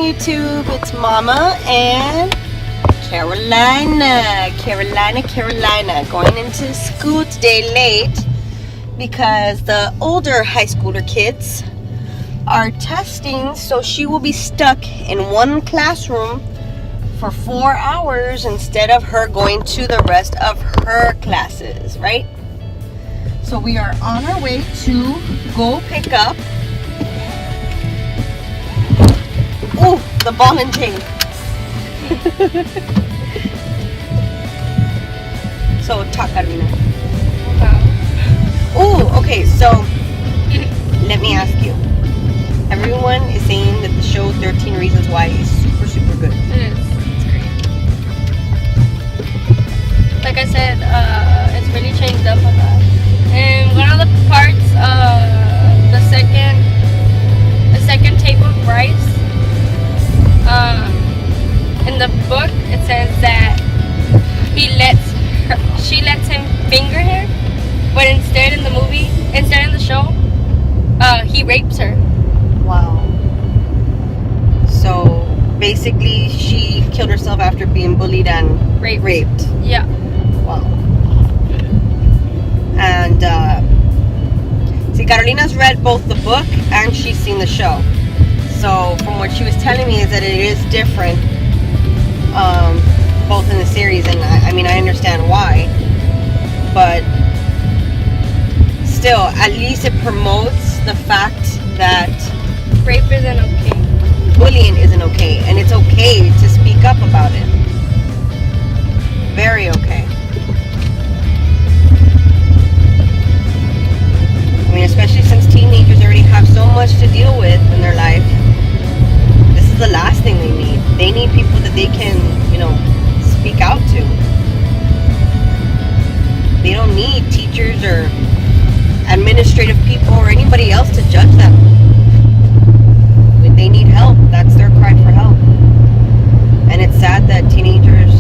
YouTube? It's Mama and Carolina. Carolina. Going into school today late because the older high schooler kids are testing, so she will be stuck in one classroom for 4 hours instead of her going to the rest of her classes, right? So we are on our way to go pick up the ball and chain. So talk, Carolina. Okay, so let me ask you. Everyone is saying that the show 13 Reasons Why is super good. It is. It's great. Like I said, it's really changed up a lot. And one of the parts, the second table of rice, in the book it says that she lets him finger her, but instead in the show, he rapes her. Wow. So basically she killed herself after being bullied and raped. Yeah. Wow. And see, Carolina's read both the book and she's seen the show. So from what she was telling me is that it is different, both in the series, and I understand why, but still, at least it promotes the fact that rape isn't okay. Bullying isn't okay, and it's okay to speak up about it. Very okay. Especially since teenagers already have so much to deal with in their life. This is the last thing they need. They need people that they can, speak out to. They don't need teachers or administrative people or anybody else to judge them. When they need help, that's their cry for help. And it's sad that teenagers,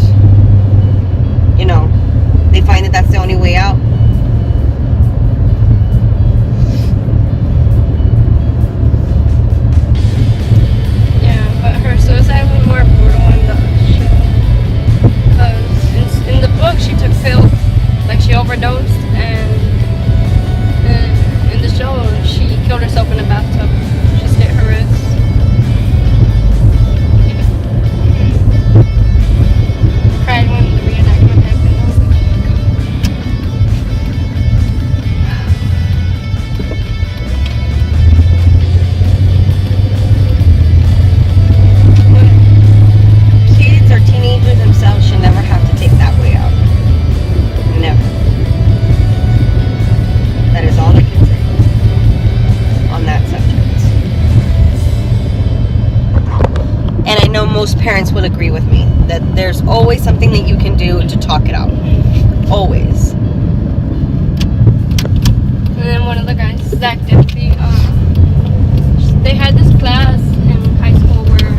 they find that that's the only way out. Suicide was more brutal in the show, because in the book she took pills, like she overdosed, and in the show she killed herself in a bathtub. She slit her wrists. Cried when the reenactment happened. I was like, Teenagers themselves should never have to take that way out. Never. That is all I can say on that subject. And I know most parents will agree with me that there's always something that you can do to talk it out. Always. and then one of the guys, Zach Dempsey, they had this class in high school where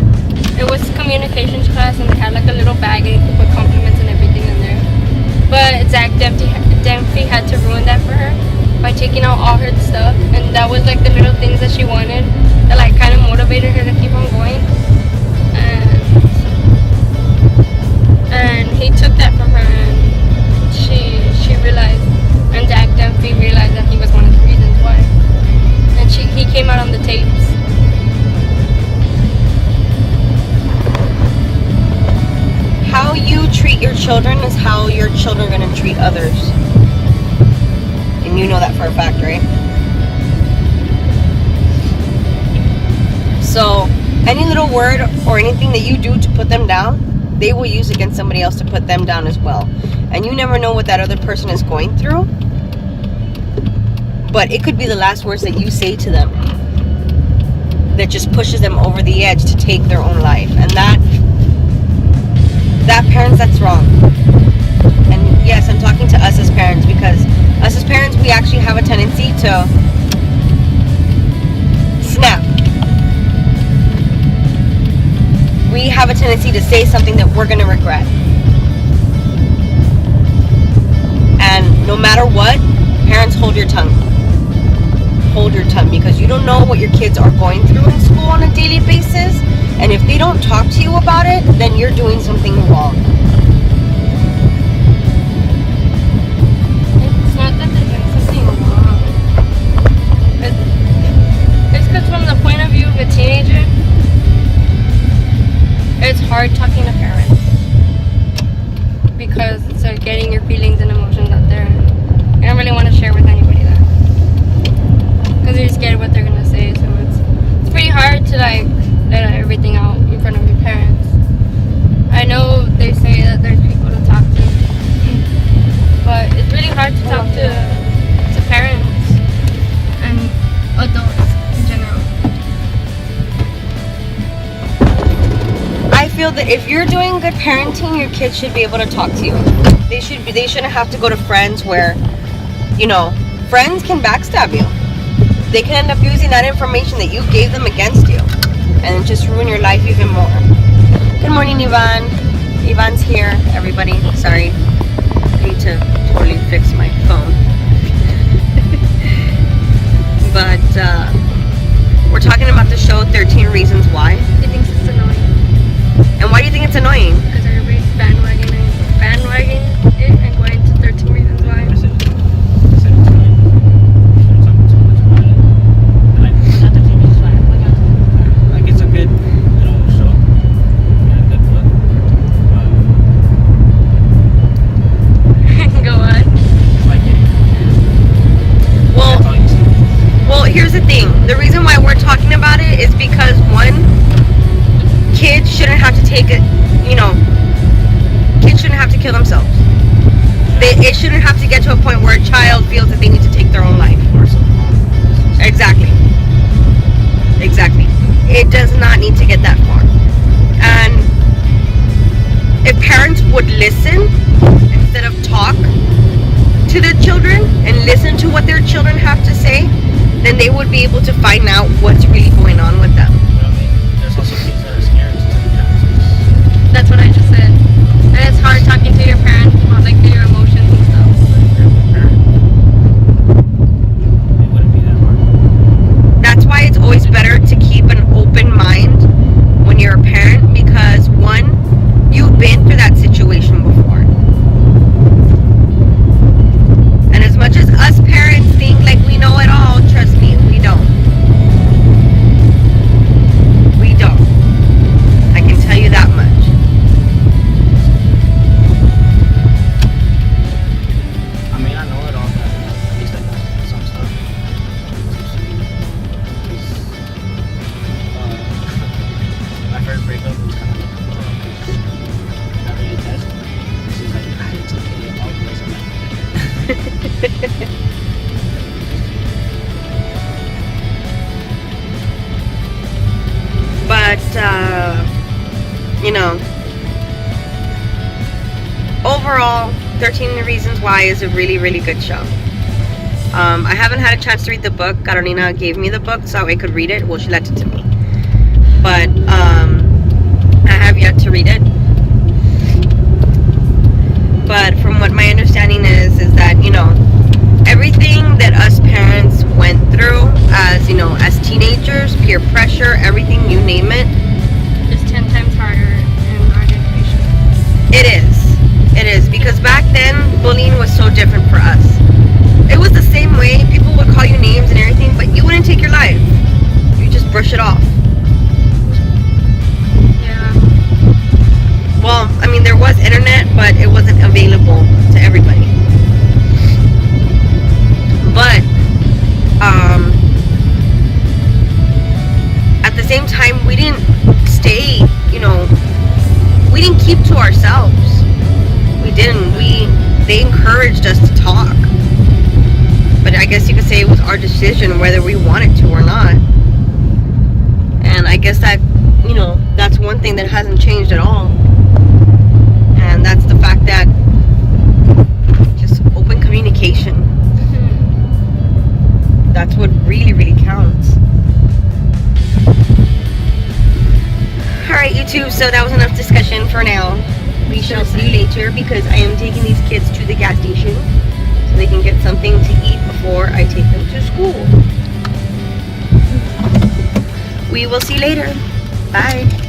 it was communications class, and they had like a little bag and you could put compliments and everything in there. But Zach Dempsey had to ruin that for her by taking out all her stuff, and that was like the little things that she wanted that like kind of motivated her to keep on going. And he took that from her, and she realized, and Zach Dempsey realized that he was one of the reasons why. And he came out on the tapes. How you treat your children is how your children are going to treat others. And you know that for a fact, right? So, any little word or anything that you do to put them down, they will use against somebody else to put them down as well. And you never know what that other person is going through. But it could be the last words that you say to them that just pushes them over the edge to take their own life. And that parents, that's wrong. And yes, I'm talking to us as parents, because us as parents, we actually have a tendency to snap. We have a tendency to say something that we're going to regret. And no matter what, parents, hold your tongue. hold your tongue, because you don't know what your kids are going through in school on a daily basis. And if they don't talk to you about it, then you're doing something wrong. It's not that they're doing something wrong. It's because from the point of view of a teenager, it's hard talking to parents. Because it's like getting your feelings and emotions out there. You don't really want to share with anybody that. Because you're scared what they're going to say. So it's pretty hard to like let everything out in front of your parents. I know they say that there's people to talk to, but it's really hard to talk to parents and adults in general. I feel that if you're doing good parenting, your kids should be able to talk to you. They shouldn't have to go to friends where, you know, friends can backstab you. They can end up using that information that you gave them against you and just ruin your life even more. Good morning, Ivan. Ivan's here, everybody. Sorry. I need to totally fix my phone. But we're talking about the show 13 Reasons Why. He thinks it's annoying. And why do you think it's annoying? Because everybody's bandwagoning it and going to 13 Reasons Why. I said it's annoying. They're talking too much about it. And not 13 Reasons Why. Like it's a good, show. And a good book. Go on. Like it. Well, That's all you see. Well, here's the thing. The reason why we're talking about it is because, one, kids shouldn't have to take it, kids shouldn't have to kill themselves. It shouldn't have to get to a point where a child feels that they need to take their own life. Exactly. It does not need to get that far. And if parents would listen instead of talk to their children and listen to what their children have to say, then they would be able to find out what's really going on with them. There's also kids that are scared to tell their parents. That's what I just said. And it's hard talking to your parents about like your emotions and stuff. It wouldn't be that hard. That's why it's always better to keep an open mind when you're a parent, because, one, you've been through that situation before. And as much as us parents think like we know it all, trust me, we don't. We don't. I can tell you that much. I mean, I know it all, but at least I know some stuff. My first breakup was kind of like, not really a test. She's like, it's okay, I'll play something. But, overall, 13 Reasons Why is a really, really good show. I haven't had a chance to read the book. Carolina gave me the book so I could read it. Well, she lent it to me. But, I have yet to read it. But from what my understanding is that, everything that us parents went through as teenagers, peer pressure, everything, you name it. It's 10 times harder in our generation. It is, because back then, bullying was so different for us. It was the same way. People would call you names and everything, but you wouldn't take your life. You just brush it off. Yeah. Well, I mean, there was internet, but it wasn't available to everybody. But, at the same time, we didn't stay, we didn't keep to ourselves. We didn't. They encouraged us to talk. But I guess you could say it was our decision whether we wanted to or not. And I guess that, that's one thing that hasn't changed at all. And that's the fact that just open communication. That's what really, really counts. Alright, YouTube, so that was enough discussion for now. We shall see you later, because I am taking these kids to the gas station so they can get something to eat before I take them to school. we will see you later. Bye.